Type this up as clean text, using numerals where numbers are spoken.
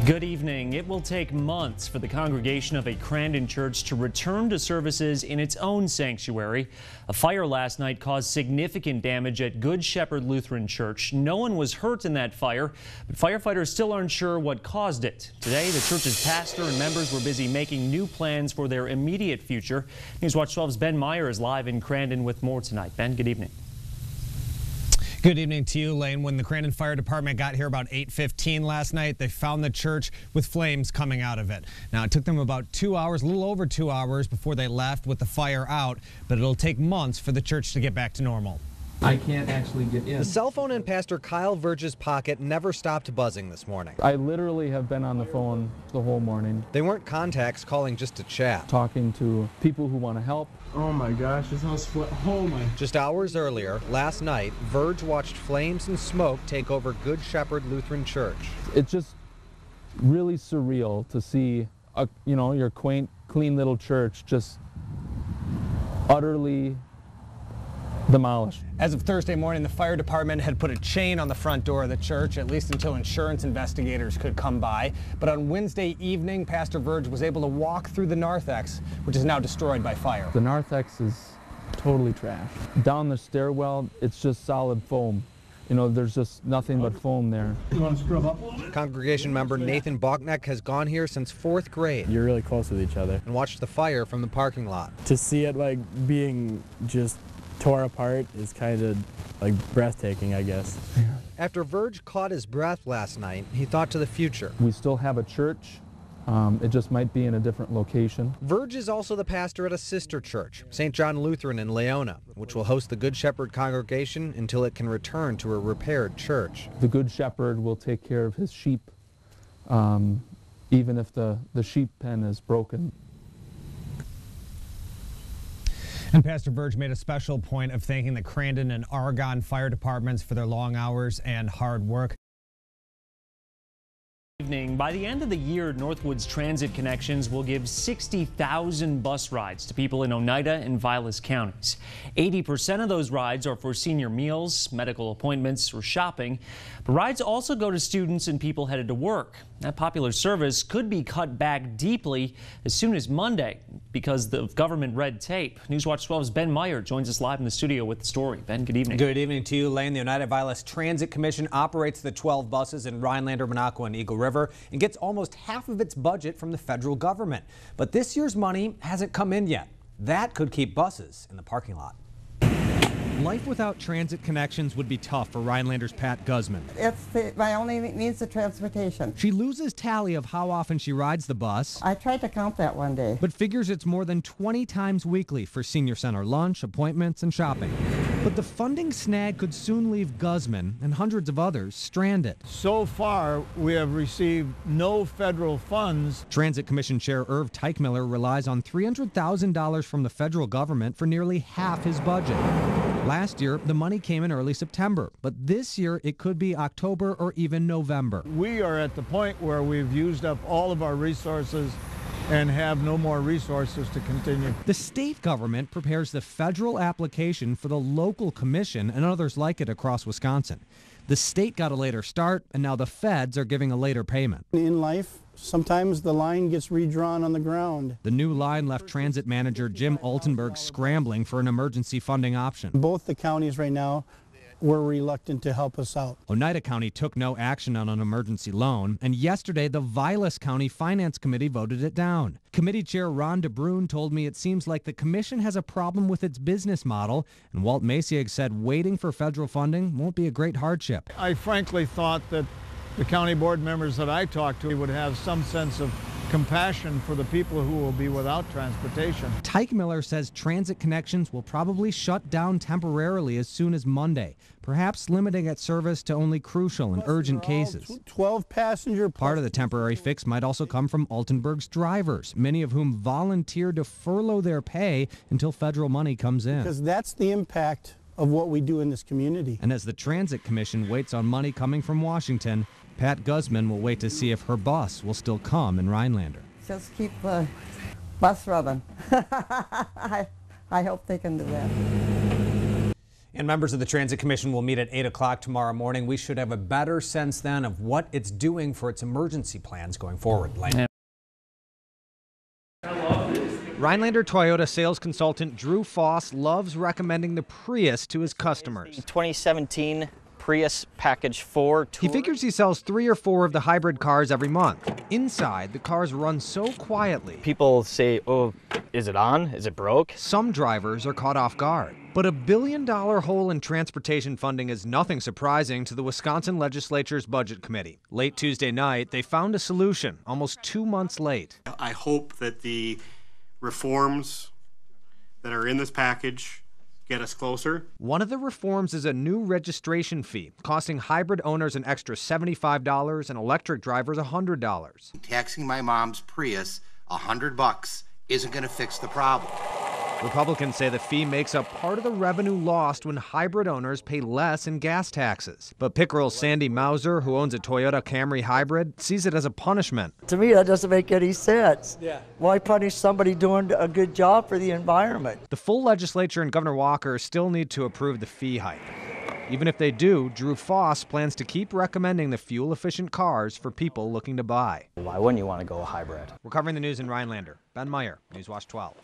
Good evening. It will take months for the congregation of a Crandon church to return to services in its own sanctuary. A fire last night caused significant damage at Good Shepherd Lutheran Church. No one was hurt in that fire, but firefighters still aren't sure what caused it. Today, the church's pastor and members were busy making new plans for their immediate future. Newswatch 12's Ben Meyer is live in Crandon with more tonight. Ben, good evening. Good evening to you, Lane. When the Crandon Fire Department got here about 8:15 last night, they found the church with flames coming out of it. Now, it took them about 2 hours, a little over 2 hours before they left with the fire out, but it'll take months for the church to get back to normal. I can't actually get in. The cell phone in Pastor Kyle Verge's pocket never stopped buzzing this morning. I literally have been on the phone the whole morning. They weren't contacts calling just to chat. Talking to people who want to help. Oh my gosh, this house split. Oh my. Just hours earlier, last night, Verge watched flames and smoke take over Good Shepherd Lutheran Church. It's just really surreal to see, your quaint, clean little church just utterly demolished. As of Thursday morning, the fire department had put a chain on the front door of the church, at least until insurance investigators could come by. But on Wednesday evening, Pastor Verge was able to walk through the narthex, which is now destroyed by fire. The narthex is totally trashed. Down the stairwell, it's just solid foam. There's just nothing but foam there. You want to scrub up a little bit? Congregation member Nathan Bachneck has gone here since 4th grade. You're really close with each other. And watched the fire from the parking lot. To see it being just tore apart is kind of breathtaking, I guess. After Verge caught his breath last night, he thought to the future. We still have a church. It just might be in a different location. Verge is also the pastor at a sister church, St. John Lutheran in Leona, which will host the Good Shepherd congregation until it can return to a repaired church. The Good Shepherd will take care of his sheep, even if the sheep pen is broken. And Pastor Verge made a special point of thanking the Crandon and Argonne fire departments for their long hours and hard work. By the end of the year, Northwood's Transit Connections will give 60,000 bus rides to people in Oneida and Vilas counties. 80% of those rides are for senior meals, medical appointments, or shopping. But rides also go to students and people headed to work. That popular service could be cut back deeply as soon as Monday because of government red tape. Newswatch 12's Ben Meyer joins us live in the studio with the story. Ben, good evening. Good evening to you, Lane. The Oneida Vilas Transit Commission operates the 12 buses in Rhinelander, Minocqua, and Eagle River and gets almost half of its budget from the federal government. But this year's money hasn't come in yet. That could keep buses in the parking lot. Life without transit connections would be tough for Rhinelander's Pat Guzman. It's my only means of transportation. She loses tally of how often she rides the bus. I tried to count that one day. But figures it's more than 20 times weekly for senior center lunch, appointments, and shopping. But the funding snag could soon leave Guzman and hundreds of others stranded. So far, we have received no federal funds. Transit Commission Chair Irv Teichmiller relies on $300,000 from the federal government for nearly half his budget. Last year, the money came in early September, but this year it could be October or even November. We are at the point where we've used up all of our resources and have no more resources to continue. The state government prepares the federal application for the local commission and others like it across Wisconsin. The state got a later start, and now the feds are giving a later payment. In life, sometimes the line gets redrawn on the ground. The new line left transit manager Jim Altenberg scrambling for an emergency funding option. Both the counties right now were reluctant to help us out. Oneida County took no action on an emergency loan, and yesterday the Vilas County Finance Committee voted it down. Committee Chair Ron DeBrune told me it seems like the commission has a problem with its business model, and Walt Masiag said waiting for federal funding won't be a great hardship. I frankly thought that the county board members that I talked to would have some sense of compassion for the people who will be without transportation. Teichmiller says transit connections will probably shut down temporarily as soon as Monday, perhaps limiting its service to only crucial and urgent cases. 12 passenger. Part of the temporary fix might also come from Altenberg's drivers, many of whom volunteered to furlough their pay until federal money comes in. Because that's the impact of what we do in this community. And as the Transit Commission waits on money coming from Washington, Pat Guzman will wait to see if her bus will still come in Rhinelander. Just keep the bus running. I hope they can do that. And members of the Transit Commission will meet at 8 o'clock tomorrow morning. We should have a better sense then of what it's doing for its emergency plans going forward. Lane. Rhinelander Toyota sales consultant Drew Foss loves recommending the Prius to his customers. 2017 Prius Package 4 Tour. He figures he sells 3 or 4 of the hybrid cars every month. Inside, the cars run so quietly. People say, oh, is it on? Is it broke? Some drivers are caught off guard. But a $1 billion hole in transportation funding is nothing surprising to the Wisconsin Legislature's Budget Committee. Late Tuesday night, they found a solution, almost 2 months late. I hope that the reforms that are in this package get us closer. One of the reforms is a new registration fee, costing hybrid owners an extra $75 and electric drivers $100. Taxing my mom's Prius $100 isn't going to fix the problem. Republicans say the fee makes up part of the revenue lost when hybrid owners pay less in gas taxes. But Pickerel's Sandy Mauser, who owns a Toyota Camry hybrid, sees it as a punishment. To me, that doesn't make any sense. Yeah. Why punish somebody doing a good job for the environment? The full legislature and Governor Walker still need to approve the fee hike. Even if they do, Drew Foss plans to keep recommending the fuel-efficient cars for people looking to buy. Why wouldn't you want to go a hybrid? We're covering the news in Rhinelander. Ben Meyer, News Watch 12.